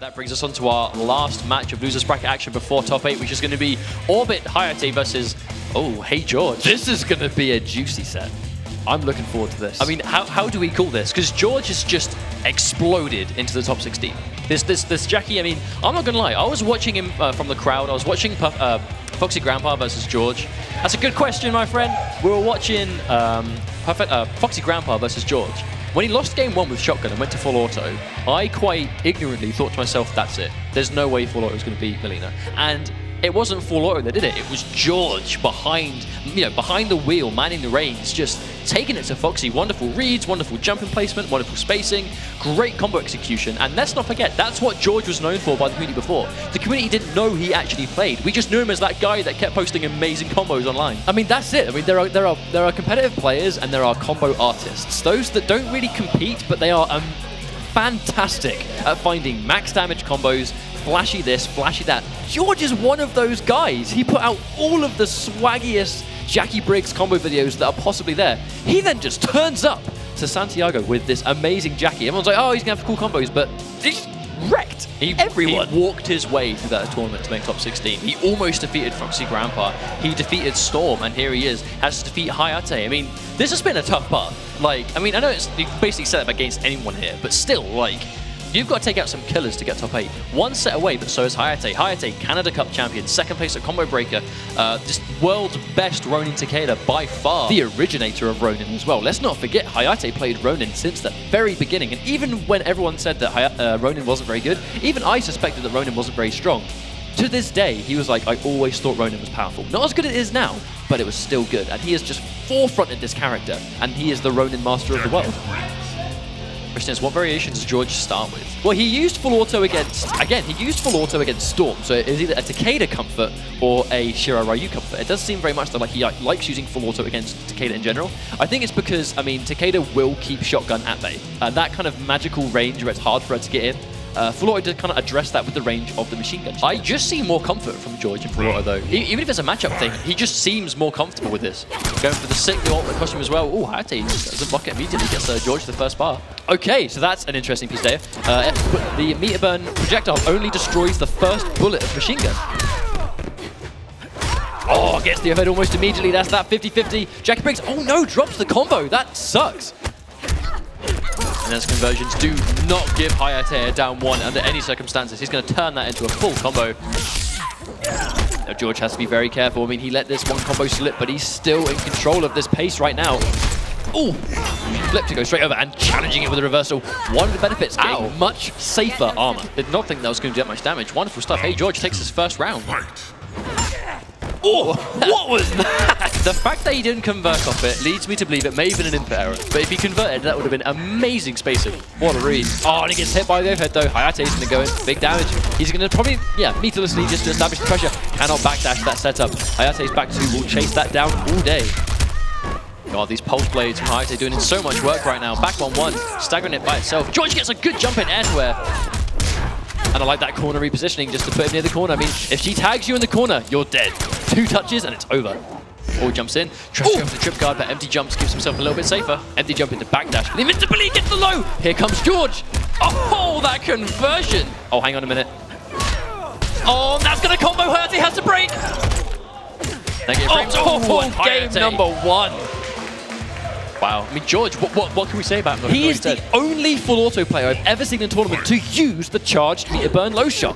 That brings us on to our last match of losers bracket action before top 8, which is going to be Orbit Hayatei versus, HeeyGeorge. This is going to be a juicy set. I'm looking forward to this. I mean, how do we call this? Because George has just exploded into the top 16. This Jackie, I mean, I'm not going to lie. I was watching him from the crowd. I was watching Foxy Grandpa versus George. That's a good question, my friend. We were watching Foxy Grandpa versus George. When he lost game 1 with shotgun and went to full auto, I quite ignorantly thought to myself, that's it. There's no way full auto is going to beat Melina. And it wasn't full auto that did it. It was George behind the wheel, manning the reins, just taking it to Foxy. Wonderful reads, wonderful jumping placement, wonderful spacing, great combo execution. And let's not forget, that's what George was known for by the community before. The community didn't know he actually played. We just knew him as that guy that kept posting amazing combos online. I mean, that's it. I mean, there are competitive players and there are combo artists. Those that don't really compete, but they are fantastic at finding max damage combos, flashy this, flashy that. George is one of those guys. He put out all of the swaggiest Jackie Briggs combo videos that are possibly there. He then just turns up to Santiago with this amazing Jackie. Everyone's like, oh, he's going to have cool combos, but he's wrecked everyone. He walked his way through that tournament to make top 16. He almost defeated Foxy Grandpa. He defeated Storm, and here he is, has to defeat Hayatei. I mean, this has been a tough part. Like, I mean, I know you basically set up against anyone here, but still, like, you've got to take out some killers to get top 8. One set away, but so is Hayatei. Hayatei, Canada Cup champion, 2nd place at Combo Breaker, just world's best Ronin Takeda by far. The originator of Ronin as well. Let's not forget, Hayatei played Ronin since the very beginning, and even when everyone said that Ronin wasn't very good, even I suspected that Ronin wasn't very strong. To this day, he was like, I always thought Ronin was powerful. Not as good as it is now, but it was still good. And he has just forefronted this character, and he is the Ronin master of the world. For instance, what variations does George start with? Well, he used full auto against, Storm, so it is either a Takeda comfort or a Shira Ryu comfort. It does seem very much that he likes using full auto against Takeda in general. I think it's because, I mean, Takeda will keep shotgun at bay. That kind of magical range where it's hard for her to get in. Full auto did kind of address that with the range of the machine gun. I just see more comfort from George in full auto though. Even if it's a matchup thing, he just seems more comfortable with this. Going for the sick new ultimate costume as well. Oh, Hayatei does a bucket immediately, gets George the first bar. Okay, so that's an interesting piece there. The meter burn projectile only destroys the first bullet of machine gun. Oh, gets the overhead almost immediately. That's that 50-50. Jackie Briggs, oh no, drops the combo. That sucks. And those conversions do not give Hayatei a down 1 under any circumstances. He's going to turn that into a full combo. Now George has to be very careful. I mean, he let this one combo slip, but he's still in control of this pace right now. Oh, flip to go straight over and challenging it with a reversal. One of the benefits, getting much safer armor. Did not think that was going to do that much damage. Wonderful stuff. HeeyGeorge takes his first round. Oh, what was that? The fact that he didn't convert off it leads me to believe it may have been an input error. But if he converted, that would have been amazing spacing. What a read. Oh, and he gets hit by the overhead though. Hayatei's going to go in. Big damage. He's going to probably, meterlessly just to establish the pressure. Cannot backdash that setup. Hayatei's back 2 will chase that down all day. God, these pulse blades from Hayatei doing so much work right now. Back 1-1, staggering it by itself. George gets a good jump in air to air. And I like that corner repositioning just to put him near the corner. I mean, if she tags you in the corner, you're dead. 2 touches and it's over. Or jumps in, tries to go for the trip guard, but empty jumps gives himself a little bit safer. Empty jump into backdash, but invincibility gets the low. Here comes George. Oh, that conversion. Oh, hang on a minute. Oh, that's going to combo. Hayatei has to break. Game number 1. Wow. I mean, George, what can we say about him? He is the only full auto player I've ever seen in a tournament to use the charged meter burn low shot.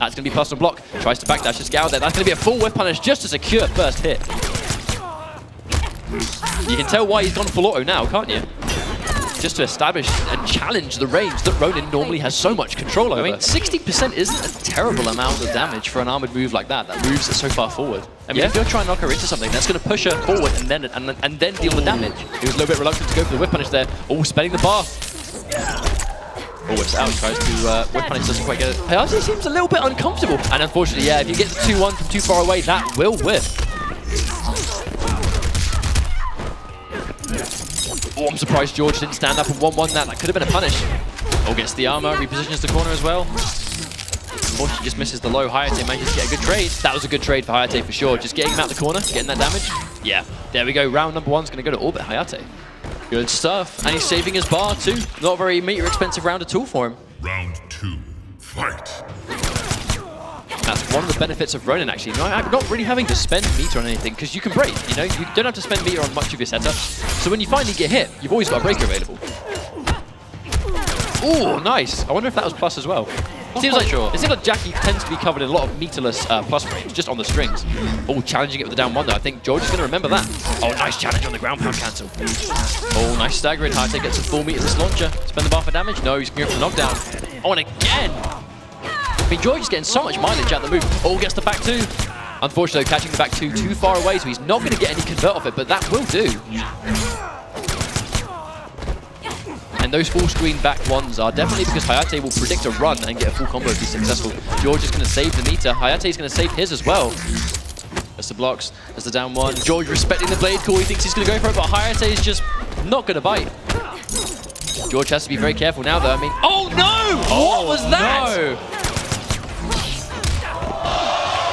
That's going to be personal block. Tries to backdash, just get out there. That's going to be a full whiff punish just to secure first hit. You can tell why he's gone full auto now, can't you? Just to establish and challenge the range that Ronin normally has so much control over. I mean, 60% isn't a terrible amount of damage for an armored move like that moves it so far forward. I mean, if you're trying to knock her into something, that's going to push her forward and then deal the damage. He was a little bit reluctant to go for the whip punish there. Oh, spending the bar. Oh, whips out, tries to whip punish, doesn't quite get it. Hayatei seems a little bit uncomfortable. And unfortunately, if you get the 2-1 from too far away, that will whiff. Oh, I'm surprised George didn't stand up and 1-1 that. That could have been a punish. Oh, gets the armor, repositions the corner as well. Unfortunately, just misses the low. Hayatei manages to get a good trade. That was a good trade for Hayatei for sure. Just getting him out the corner, getting that damage. Yeah, there we go. Round number 1's going to go to Orbit Hayatei. Good stuff. And he's saving his bar too. Not a very meter expensive round at all for him. Round 2. Fight. That's one of the benefits of Ronin, actually. Not really having to spend meter on anything, because you can break, you know? You don't have to spend meter on much of your setup. So when you finally get hit, you've always got a breaker available. Ooh, nice. I wonder if that was plus as well. It seems like Jackie tends to be covered in a lot of meterless plus frames, just on the strings. Oh, challenging it with the down one, though. I think George is going to remember that. Oh, nice challenge on the ground pound cancel. Oh, nice staggering. Hayatei gets a full meterless launcher. Spend the bar for damage? No, he's going to go for the knockdown. Oh, and again! I mean, George is getting so much mileage out of the move. Oh, gets the back two. Unfortunately, catching the back two too far away, so he's not going to get any convert off it, but that will do. And those full screen back ones are definitely because Hayatei will predict a run and get a full combo if he's successful. George is going to save the meter. Hayatei is going to save his as well. There's the blocks, there's the down one. George respecting the blade call. He thinks he's going to go for it, but Hayatei is just not going to bite. George has to be very careful now, though. I mean, oh no! What was that? No.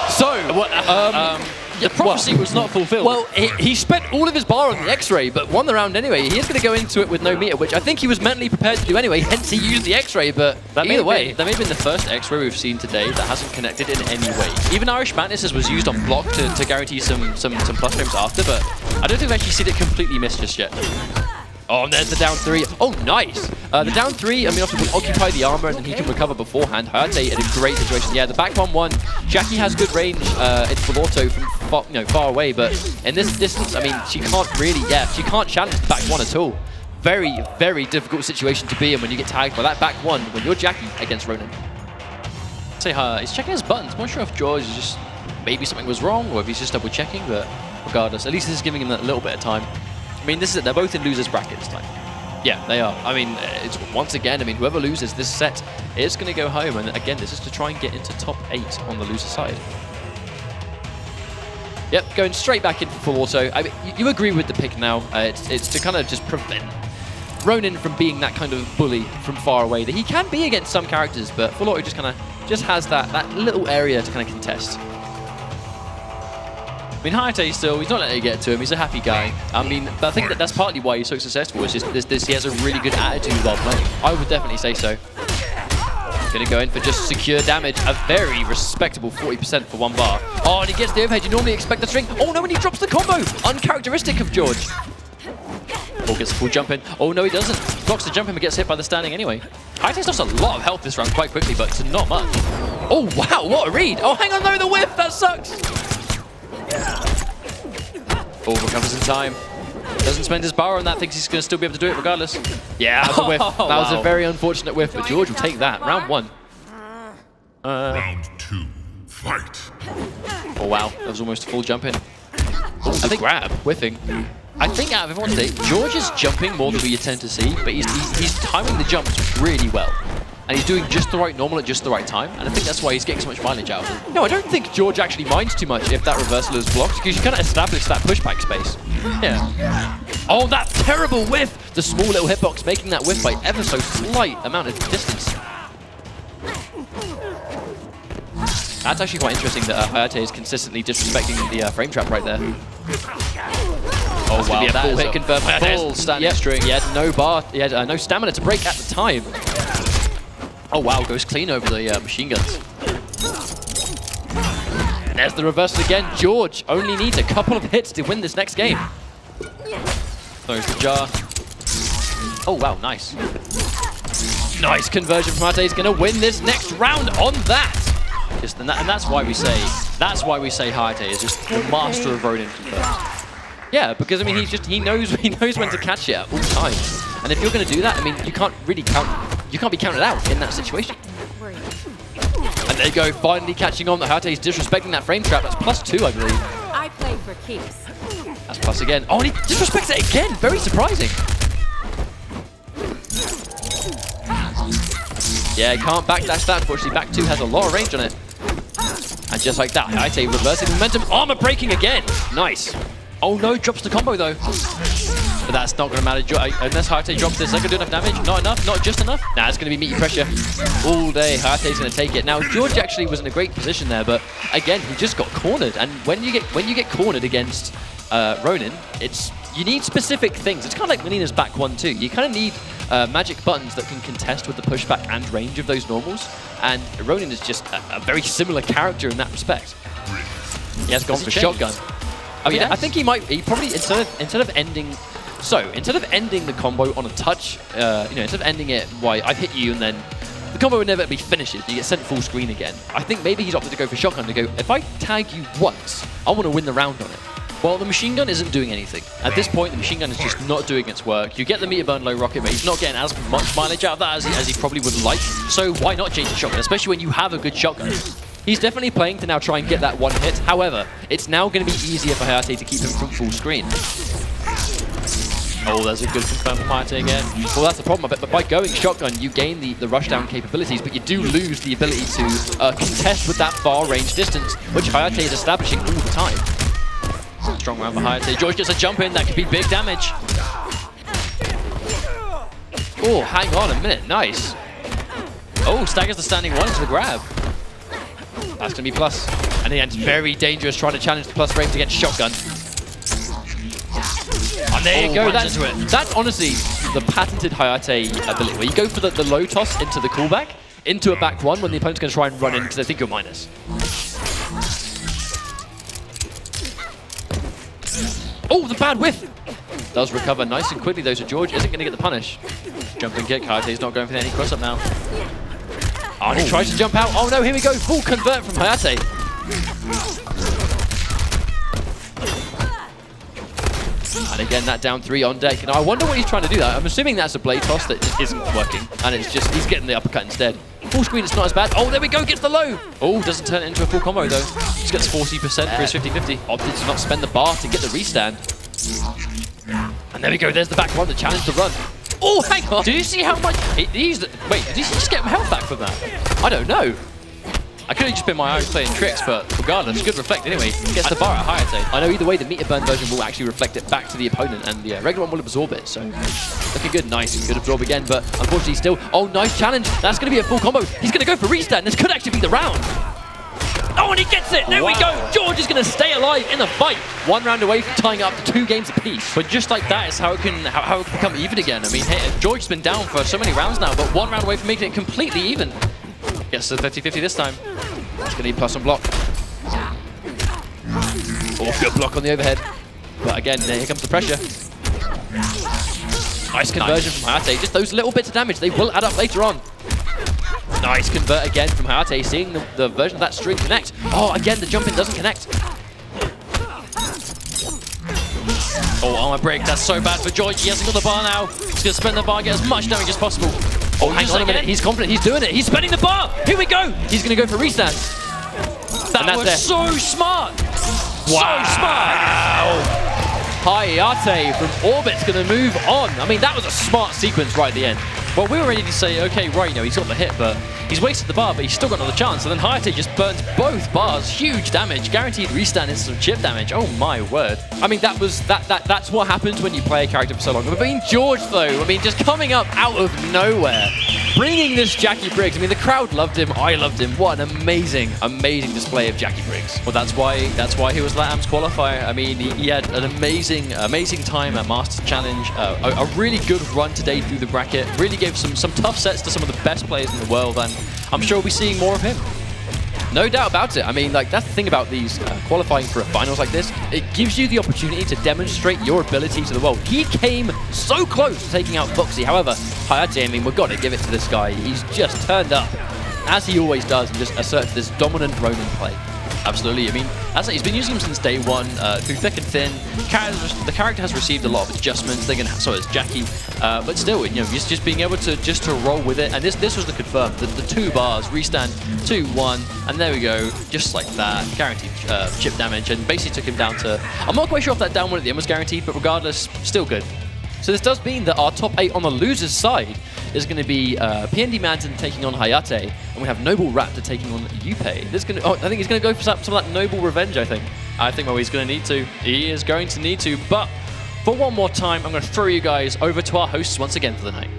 So, the prophecy was not fulfilled. Well, he spent all of his bar on the X-ray, but won the round anyway. He is going to go into it with no meter, which I think he was mentally prepared to do anyway, hence he used the X-ray, but either way. That may have been the first X-ray we've seen today that hasn't connected in any way. Even Irish Madness was used on block to guarantee some plus frames after, but I don't think we've actually seen it completely missed just yet. Oh, and there's the down three. Oh, nice. The down three, I mean, obviously will occupy the armor and then he can recover beforehand. Hayatei in a great situation. Yeah, the back 1-1. Jackie has good range in full auto from far away, but in this distance, I mean, she can't really, she can't challenge the back one at all. Very, very difficult situation to be in when you get tagged by that back one when you're Jackie against Ronin. He's checking his buttons. I'm not sure if George is just, maybe something was wrong or if he's just double checking, but regardless, at least this is giving him that little bit of time. I mean, this is it. They're both in losers bracket this time. Yeah, they are. I mean, it's once again, I mean, whoever loses this set is going to go home. And again, this is to try and get into top 8 on the loser side. Yep, going straight back into full auto. I mean, you agree with the pick now. It's to kind of just prevent Ronin from being that kind of bully from far away that he can be against some characters, but full auto just has that little area to kind of contest. I mean, Hayatei still, he's not letting it get to him. He's a happy guy. I mean, but I think that's partly why he's so successful. Is just he has a really good attitude while playing. I would definitely say so. Going to go in for just secure damage. A very respectable 40% for 1 bar. Oh, and he gets the overhead. You normally expect the string. Oh, no, and he drops the combo. Uncharacteristic of George. Oh, gets a full jump in. Oh, no, he doesn't. Blocks the jump in, but gets hit by the standing anyway. Hayatei's lost a lot of health this round quite quickly, but it's not much. Oh, wow, what a read. Oh, hang on, no, the whiff. That sucks. Oh, recovers in time. Doesn't spend his bar on that, thinks he's going to still be able to do it regardless. Yeah, that was a whiff. That was a very unfortunate whiff, but George will take that. Round 1. Round 2, fight. Oh, wow. That was almost a full jump in. Oh, I think grab, whiffing. I think out of everyone today, George is jumping more than we tend to see, but he's timing the jumps really well. And he's doing just the right normal at just the right time. And I think that's why he's getting so much mileage out of it. No, I don't think George actually minds too much if that reversal is blocked, because you kind of establish that pushback space. Yeah. Oh, that terrible whiff! The small little hitbox making that whiff by ever so slight amount of distance. That's actually quite interesting that Hayatei is consistently disrespecting the frame trap right there. Oh, wow. That full hit confirmed. Full standing string. He had no bar. He had no stamina to break at the time. Oh, wow, goes clean over the machine guns. And there's the reversal again. George only needs a couple of hits to win this next game. Throws the jar. Oh, wow, nice. Nice conversion from Hayatei. He's going to win this next round on that. And that's why we say Hayatei is just the master of Ronin confirmed. Yeah, because I mean he knows when to catch it at all times. And if you're going to do that, I mean you can't really be counted out in that situation. And there you go, finally catching on that Hayatei's disrespecting that frame trap. That's +2, I believe. I play for keeps. That's plus again. Oh, and he disrespects it again. Very surprising. Yeah, he can't backdash that. Unfortunately, back 2 has a lot of range on it. And just like that, Hayatei reversing momentum. Armor breaking again. Nice. Oh no, drops the combo though. But that's not going to matter. Unless Hayatei drops this, is that going to do enough damage? Not enough? Not just enough? Nah, it's going to be meaty pressure all day. Hayatei's going to take it. Now, George actually was in a great position there, but again, he just got cornered. And when you get cornered against Ronin, you need specific things. It's kind of like Melina's back 1-2. You kind of need magic buttons that can contest with the pushback and range of those normals. And Ronin is just a very similar character in that respect. He has gone for shotgun. I mean, I think he probably instead of ending the combo on a touch, you know, instead of ending it, why I've hit you and then the combo would never be finished. You get sent full screen again. I think maybe he's opted to go for shotgun to go, if I tag you once, I want to win the round on it. Well, the machine gun isn't doing anything. At this point, the machine gun is just not doing its work. You get the meter burn low rocket, but he's not getting as much mileage out of that as he probably would like. So why not change the shotgun, especially when you have a good shotgun? He's definitely playing to now try and get that one hit. However, it's now going to be easier for Hayatei to keep him from full screen. Oh, there's a good confirm from Hayatei again. Well, that's the problem. But by going shotgun, you gain the rushdown capabilities, but you do lose the ability to contest with that far range distance, which Hayatei is establishing all the time. Strong round for Hayatei. George gets a jump in. That could be big damage. Oh, hang on a minute. Nice. Oh, staggers the standing one into the grab. That's going to be plus. And again, it's very dangerous trying to challenge the plus range against shotgun. And there you go. That's honestly the patented Hayatei ability, where you go for the low toss into the callback, into a back one when the opponent's going to try and run in because they think you're minus. Oh, the bad whiff! Does recover nice and quickly though, so George isn't going to get the punish. Jumping kick, Hayatei's not going for any cross-up now. Oh, and he tries to jump out. Oh no, here we go. Full convert from Hayatei. And again, that down 3 on deck. Now, I wonder what he's trying to do there. I'm assuming that's a blade toss that just isn't working. And it's just, he's getting the uppercut instead. Full screen, it's not as bad. Oh, there we go, gets the low. Oh, doesn't turn it into a full combo though. Just gets 40% for his 50-50. Opted to not spend the bar to get the restand. And there we go, there's the back one, the challenge to run. Oh, hang on. Did you see how much... Wait, did he just get health back from that? I don't know. I could have just been my own playing tricks, but regardless, good reflect anyway. Gets the bar at Hayatei. I know either way, the meter burn version will actually reflect it back to the opponent, and the regular one will absorb it. So looking good, nice, good absorb again, but unfortunately still. Oh, nice challenge. That's going to be a full combo. He's going to go for restand. This could actually be the round. Oh, and he gets it! There we go! George is going to stay alive in the fight. 1 round away from tying up to 2 games apiece. But just like that is how it can become even again. I mean, hey, George's been down for so many rounds now, but 1 round away from making it completely even. Gets to the 50-50 this time. It's going to need plus on block. Oh, good block on the overhead. But again, here comes the pressure. Nice conversion from Hayatei. Just those little bits of damage, they will add up later on. Nice convert again from Hayatei, seeing the version of that string connect. Oh, again, the jump in doesn't connect. Oh, armor break, that's so bad for George. He hasn't got the bar now. He's going to spend the bar, get as much damage as possible. Oh, hang on a minute, he's confident, he's doing it. He's spending the bar. Here we go. He's going to go for restand. That was so smart. Wow. So smart. Hayatei from Orbit's going to move on. I mean, that was a smart sequence right at the end. Well, we were ready to say, okay, right, you know, he's got the hit, but he's wasted the bar, but he's still got another chance. And then Hayatei just burns both bars. Huge damage. Guaranteed restand is some chip damage. Oh, my word. I mean, that's what happens when you play a character for so long. But being George, though, I mean, just coming up out of nowhere, bringing this Jackie Briggs. I mean, the crowd loved him. I loved him. What an amazing, amazing display of Jackie Briggs. Well, that's why he was LATAM's qualifier. I mean, he had an amazing time at Masters Challenge. A really good run today through the bracket. Really gave some tough sets to some of the best players in the world, and I'm sure we'll be seeing more of him. No doubt about it. I mean, like, that's the thing about these qualifying for a finals like this. It gives you the opportunity to demonstrate your ability to the world. He came so close to taking out Foxy. However, Hayatei, I mean, we've got to give it to this guy. He's just turned up, as he always does, and just asserts this dominant Ronin play. Absolutely. I mean, he's been using him since day one, through thick and thin. The character has received a lot of adjustments. So has Jackie, but still, you know, just being able to roll with it. And this was the confirm. The 2 bars, restand, 2-1, and there we go, just like that, guaranteed chip damage, and basically took him down to. I'm not quite sure if that down 1 at the end was guaranteed, but regardless, still good. So this does mean that our top 8 on the losers' side is going to be PND Manton taking on Hayatei, and we have Noble Raptor taking on Yuppei. I think he's going to go for some of that noble revenge, I think. Well, he's going to need to. He is going to need to, but for one more time, I'm going to throw you guys over to our hosts once again for the night.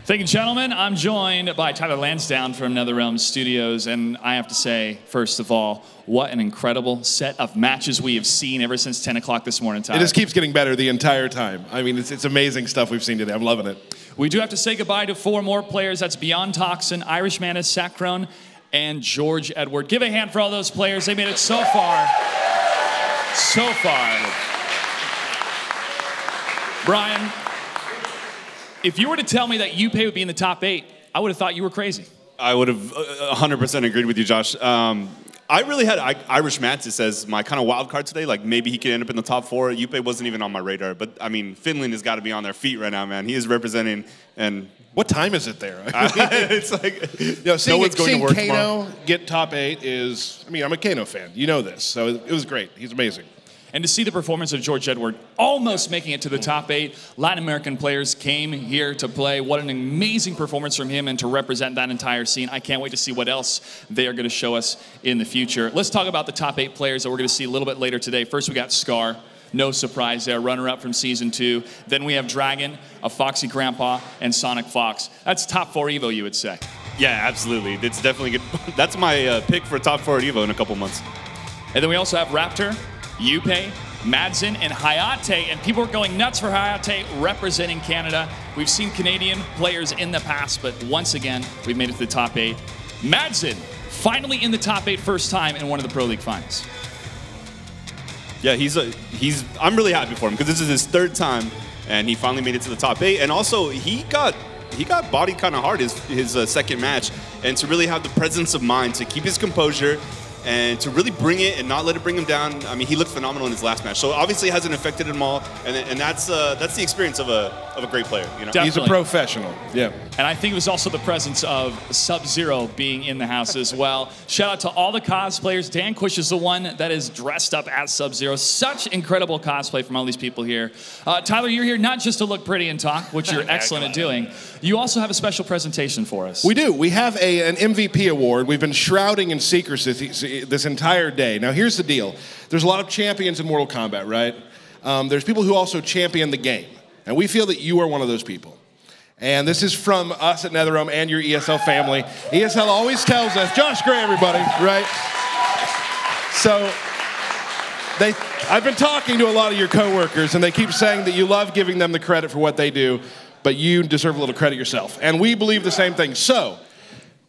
Thank you, gentlemen. I'm joined by Tyler Lansdowne from NetherRealm Studios, and I have to say, first of all, what an incredible set of matches we have seen ever since 10 o'clock this morning, Tyler. It just keeps getting better the entire time. I mean, it's amazing stuff we've seen today. I'm loving it. We do have to say goodbye to 4 more players. That's Beyond Toxin, Irish Manus, Sacron, and George Edward. Give a hand for all those players. They made it so far. So far. Brian, if you were to tell me that Hayatei would be in the top 8, I would have thought you were crazy. I would have 100% agreed with you, Josh. I really had Irish Mantis as my kind of wild card today. Like, maybe he could end up in the top 4. Hayatei wasn't even on my radar. But, I mean, Finland has got to be on their feet right now, man. He is representing. And what time is it there? It's like, seeing, no one's going to work tomorrow. Kano get top 8 is, I mean, I'm a Kano fan. You know this. So it was great. He's amazing. And to see the performance of George Edward almost making it to the top 8, Latin American players came here to play. What an amazing performance from him and to represent that entire scene. I can't wait to see what else they are going to show us in the future. Let's talk about the top 8 players that we're going to see a little bit later today. First, we got Scar. No surprise there, runner-up from Season 2. Then we have Dragon, a Foxy Grandpa, and Sonic Fox. That's top 4 Evo, you would say. Yeah, absolutely. It's definitely good. That's my pick for top 4 at Evo in a couple months. And then we also have Raptor, Hayatei, Madsen, and Hayatei, and people are going nuts for Hayatei representing Canada. We've seen Canadian players in the past, but once again, we've made it to the top 8. Madsen, finally in the top 8 first time in one of the Pro League finals. Yeah, I'm really happy for him because this is his 3rd time, and he finally made it to the top 8. And also, he got bodied kind of hard his 2nd match, and to really have the presence of mind to keep his composure and to really bring it and not let it bring him down. I mean, he looked phenomenal in his last match. So obviously it hasn't affected him all, and that's the experience of a great player. You know? Definitely. He's a professional. Yeah. And I think it was also the presence of Sub-Zero being in the house as well. Shout out to all the cosplayers. Dan Cush is the one that is dressed up as Sub-Zero. Such incredible cosplay from all these people here. Tyler, you're here not just to look pretty and talk, which you're excellent at doing. You also have a special presentation for us. We do. We have an MVP award. We've been shrouding in secrecy this entire day. Now, here's the deal. There's a lot of champions in Mortal Kombat, right? There's people who also champion the game. And we feel that you are one of those people. And this is from us at NetherRealm and your ESL family. ESL always tells us, Josh Gray, everybody, right? So I've been talking to a lot of your coworkers, and they keep saying that you love giving them the credit for what they do, but you deserve a little credit yourself. And we believe the same thing. So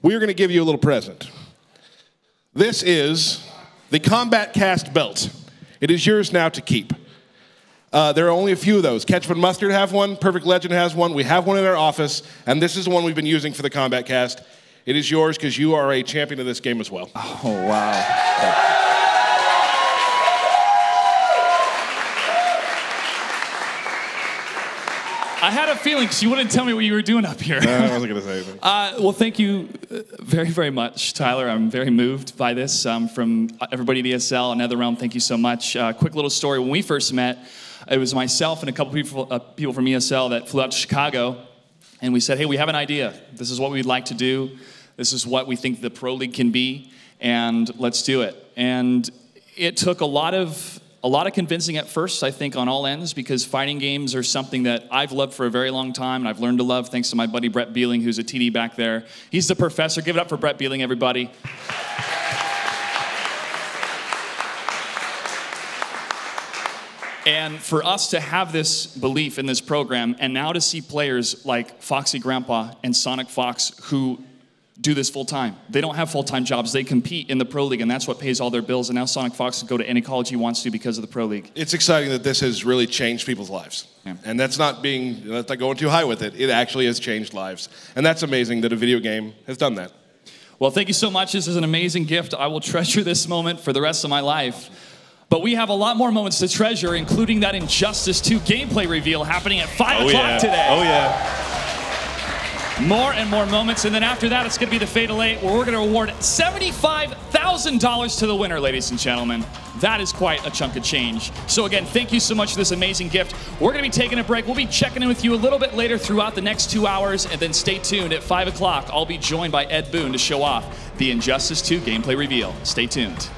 we're going to give you a little present. This is the Combat Cast belt. It is yours now to keep. There are only a few of those. Ketchup and Mustard have one. Perfect Legend has one. We have one in our office, and this is the one we've been using for the Combat Cast. It is yours because you are a champion of this game as well. Oh, wow. I had a feeling because you wouldn't tell me what you were doing up here. I wasn't going to say anything. Well, thank you very, very much, Tyler. I'm very moved by this. From everybody at ESL and NetherRealm, thank you so much. Quick little story. When we first met, it was myself and a couple people from ESL that flew out to Chicago, and we said, hey, we have an idea. This is what we'd like to do. This is what we think the Pro League can be, and let's do it. And it took a lot of convincing at first, I think, on all ends, because fighting games are something that I've loved for a very long time, and I've learned to love thanks to my buddy Brett Beeling, who's a TD back there. He's the professor. Give it up for Brett Beeling, everybody. And for us to have this belief in this program, and now to see players like Foxy Grandpa and Sonic Fox who do this full time. They don't have full-time jobs. They compete in the Pro League, and that's what pays all their bills. And now Sonic Fox can go to any college he wants to because of the Pro League. It's exciting that this has really changed people's lives. Yeah. And that's not going too high with it. It actually has changed lives. And that's amazing that a video game has done that. Well, thank you so much. This is an amazing gift. I will treasure this moment for the rest of my life. But we have a lot more moments to treasure, including that Injustice 2 gameplay reveal happening at 5 o'clock today. Oh, yeah. More and more moments, and then after that, it's going to be the Fatal 8, where we're going to award $75,000 to the winner, ladies and gentlemen. That is quite a chunk of change. So again, thank you so much for this amazing gift. We're going to be taking a break. We'll be checking in with you a little bit later throughout the next 2 hours, and then stay tuned at 5 o'clock. I'll be joined by Ed Boon to show off the Injustice 2 gameplay reveal. Stay tuned.